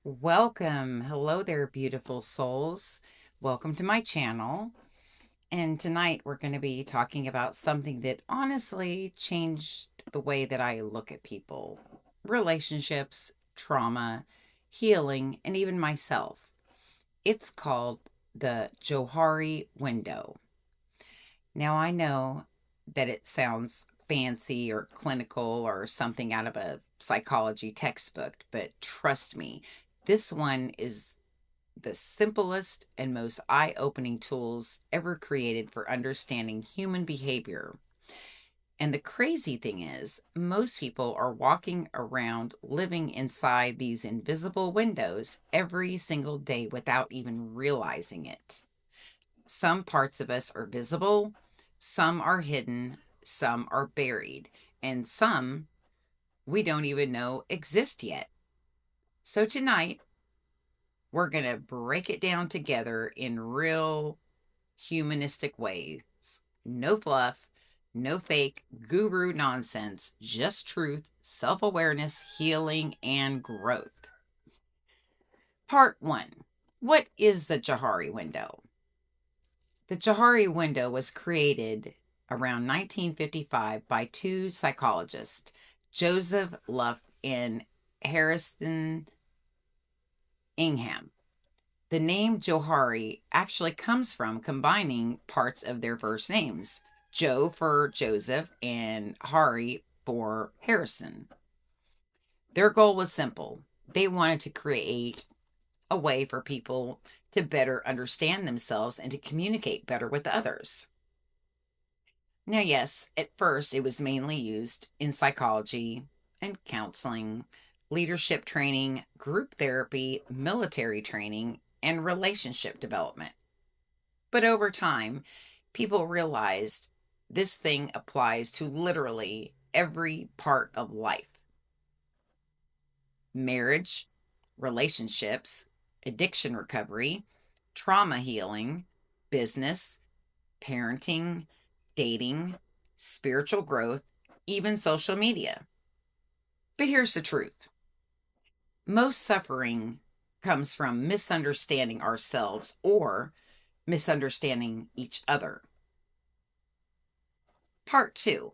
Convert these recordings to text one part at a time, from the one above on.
Welcome. Hello there, beautiful souls. Welcome to my channel. And tonight we're going to be talking about something that honestly changed the way that I look at people, relationships, trauma, healing, and even myself. It's called the Johari Window. Now, I know that it sounds fancy or clinical or something out of a psychology textbook, but trust me, this one is the simplest and most eye opening tools ever created for understanding human behavior. And the crazy thing is, most people are walking around living inside these invisible windows every single day without even realizing it. Some parts of us are visible, some are hidden, some are buried, and some we don't even know exist yet. So tonight, we're going to break it down together in real humanistic ways. No fluff, no fake guru nonsense, just truth, self awareness, healing, and growth. Part one. What is the Johari window? The Johari window was created around 1955 by two psychologists, Joseph Luff and Harrison Ingham. The name Johari actually comes from combining parts of their first names, Joe for Joseph and Hari for Harrison. Their goal was simple. They wanted to create a way for people to better understand themselves and to communicate better with others. Now, yes, at first it was mainly used in psychology and counseling, leadership training, group therapy, military training, and relationship development. But over time, people realized this thing applies to literally every part of life: marriage, relationships, addiction recovery, trauma healing, business, parenting, dating, spiritual growth, even social media. But here's the truth: most suffering comes from misunderstanding ourselves or misunderstanding each other. Part two: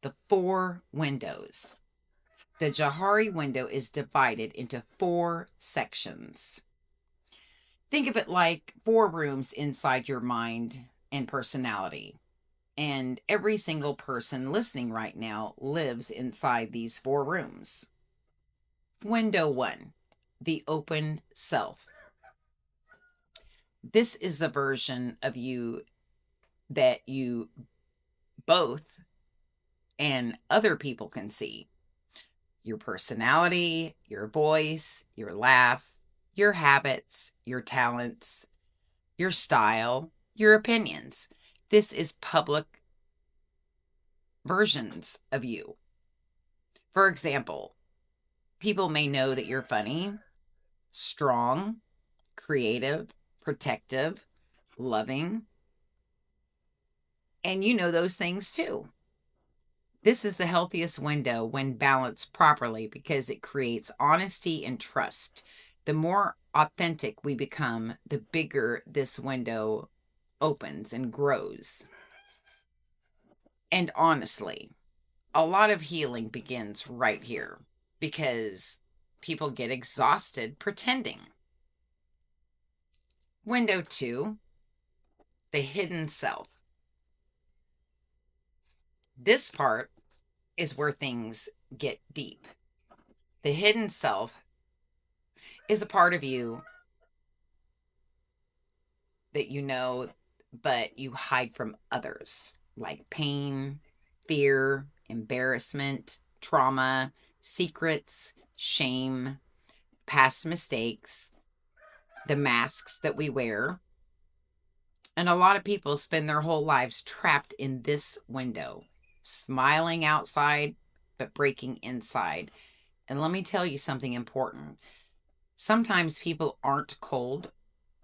the four windows. The Johari window is divided into four sections. Think of it like four rooms inside your mind and personality. And every single person listening right now lives inside these four rooms. Window one: the open self. This is the version of you that you both and other people can see: your personality, your voice, your laugh, your habits, your talents, your style, your opinions. This is public versions of you. For example, people may know that you're funny, strong, creative, protective, loving, and you know those things too. This is the healthiest window when balanced properly because it creates honesty and trust. The more authentic we become, the bigger this window opens and grows. And honestly, a lot of healing begins right here because people get exhausted pretending. Window two: the hidden self. This part is where things get deep. The hidden self is a part of you that you know, but you hide from others, like pain, fear, embarrassment, trauma, secrets, shame, past mistakes, the masks that we wear. And a lot of people spend their whole lives trapped in this window, smiling outside, but breaking inside. And let me tell you something important. Sometimes people aren't cold,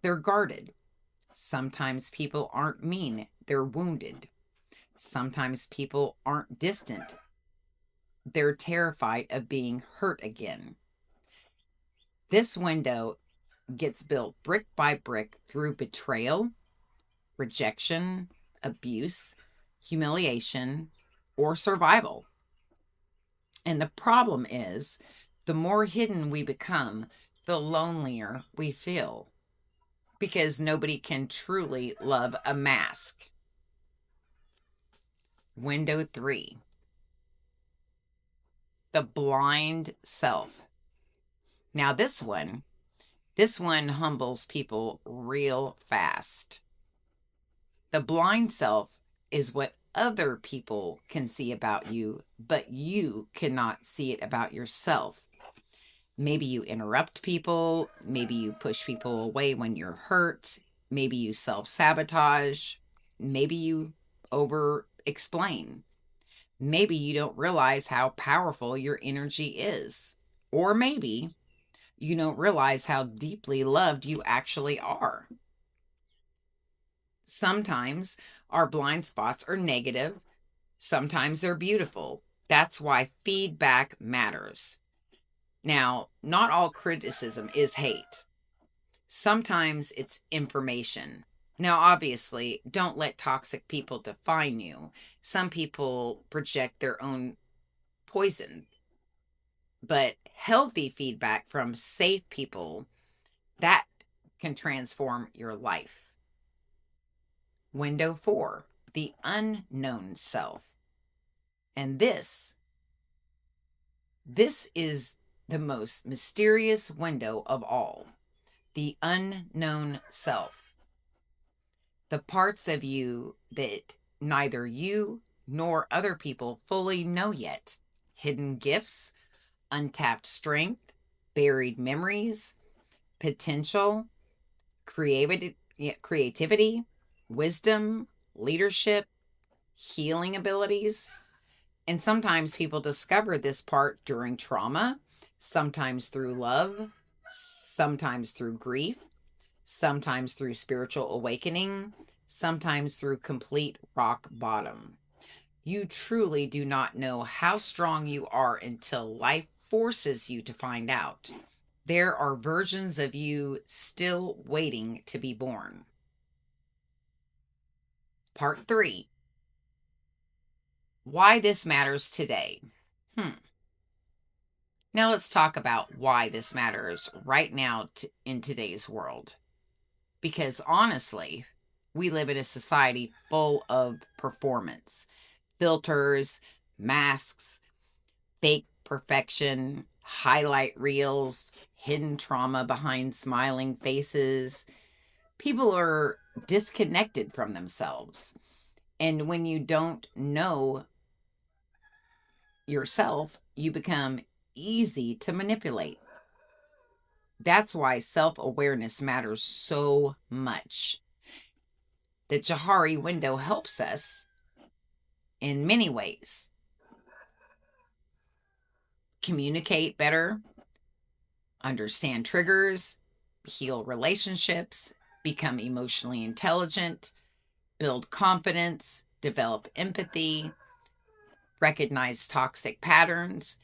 they're guarded. Sometimes people aren't mean, they're wounded. Sometimes people aren't distant, they're terrified of being hurt again. This window gets built brick by brick through betrayal, rejection, abuse, humiliation, or survival. And the problem is, the more hidden we become, the lonelier we feel, because nobody can truly love a mask. Window 3, the blind self. Now this one humbles people real fast. The blind self is what other people can see about you, but you cannot see it about yourself. Maybe you interrupt people. Maybe you push people away when you're hurt. Maybe you self-sabotage. Maybe you over-explain. Maybe you don't realize how powerful your energy is. Or maybe you don't realize how deeply loved you actually are. Sometimes our blind spots are negative. Sometimes they're beautiful. That's why feedback matters. Now, not all criticism is hate. Sometimes it's information. Now, obviously, don't let toxic people define you. Some people project their own poison. But healthy feedback from safe people, that can transform your life. Window 4, the unknown self. And this is the most mysterious window of all. The unknown self. The parts of you that neither you nor other people fully know yet. Hidden gifts, untapped strength, buried memories, potential, creativity, wisdom, leadership, healing abilities. And sometimes people discover this part during trauma, sometimes through love, sometimes through grief, sometimes through spiritual awakening, sometimes through complete rock bottom. You truly do not know how strong you are until life forces you to find out. There are versions of you still waiting to be born. Part 3. Why this matters today. Now let's talk about why this matters right now in today's world. Because honestly, we live in a society full of performance, filters, masks, fake perfection, highlight reels, hidden trauma behind smiling faces. People are disconnected from themselves. And when you don't know yourself, you become easy to manipulate. That's why self-awareness matters so much. The Johari Window helps us in many ways. Communicate better, understand triggers, heal relationships, become emotionally intelligent, build confidence, develop empathy, recognize toxic patterns,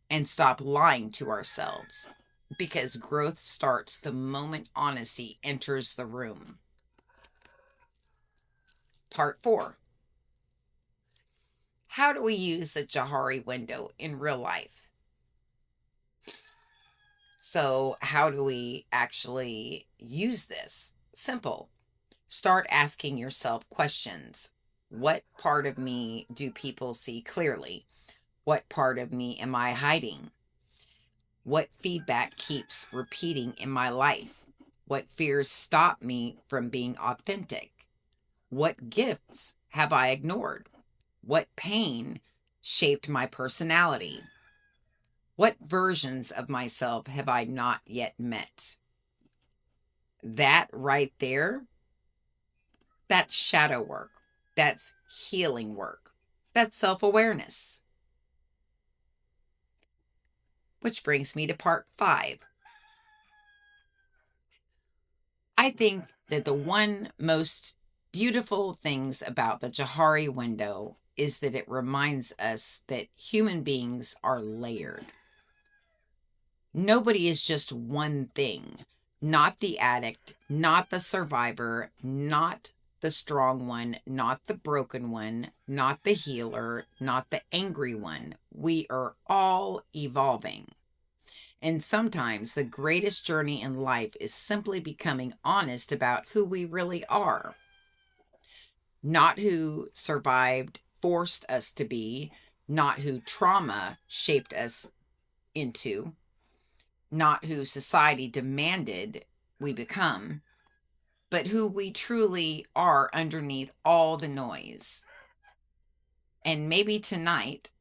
and stop lying to ourselves. Because growth starts the moment honesty enters the room. Part 4. How do we use the Johari Window in real life? So how do we actually use this? Simple. Start asking yourself questions. What part of me do people see clearly? What part of me am I hiding? What feedback keeps repeating in my life? What fears stop me from being authentic? What gifts have I ignored? What pain shaped my personality? What versions of myself have I not yet met? That right there, that's shadow work. That's healing work. That's self-awareness. Which brings me to part 5. I think that the one most beautiful things about the Johari Window is that it reminds us that human beings are layered. Nobody is just one thing. Not the addict, not the survivor, not the strong one, not the broken one, not the healer, not the angry one. We are all evolving. And sometimes the greatest journey in life is simply becoming honest about who we really are, not who survived forced us to be, not who trauma shaped us into, not who society demanded we become, but who we truly are underneath all the noise. And maybe tonight,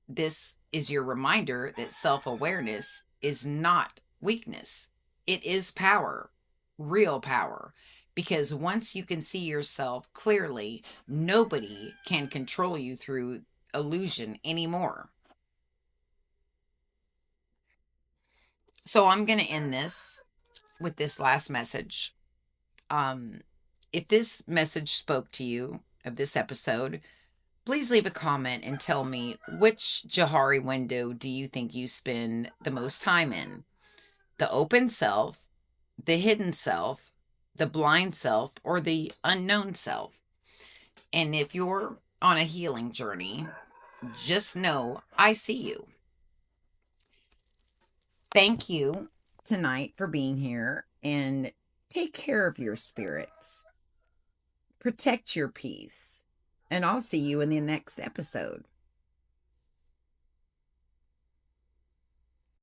this is your reminder that self awareness is not weakness, it is power, real power. Because once you can see yourself clearly, nobody can control you through illusion anymore. So I'm going to end this with this last message. Um, if this message spoke to you of this episode, please leave a comment and tell me which Johari window do you think you spend the most time in? The open self, the hidden self, the blind self, or the unknown self? And if you're on a healing journey, just know I see you. Thank you tonight for being here, and take care of your spirits. Protect your peace. And I'll see you in the next episode.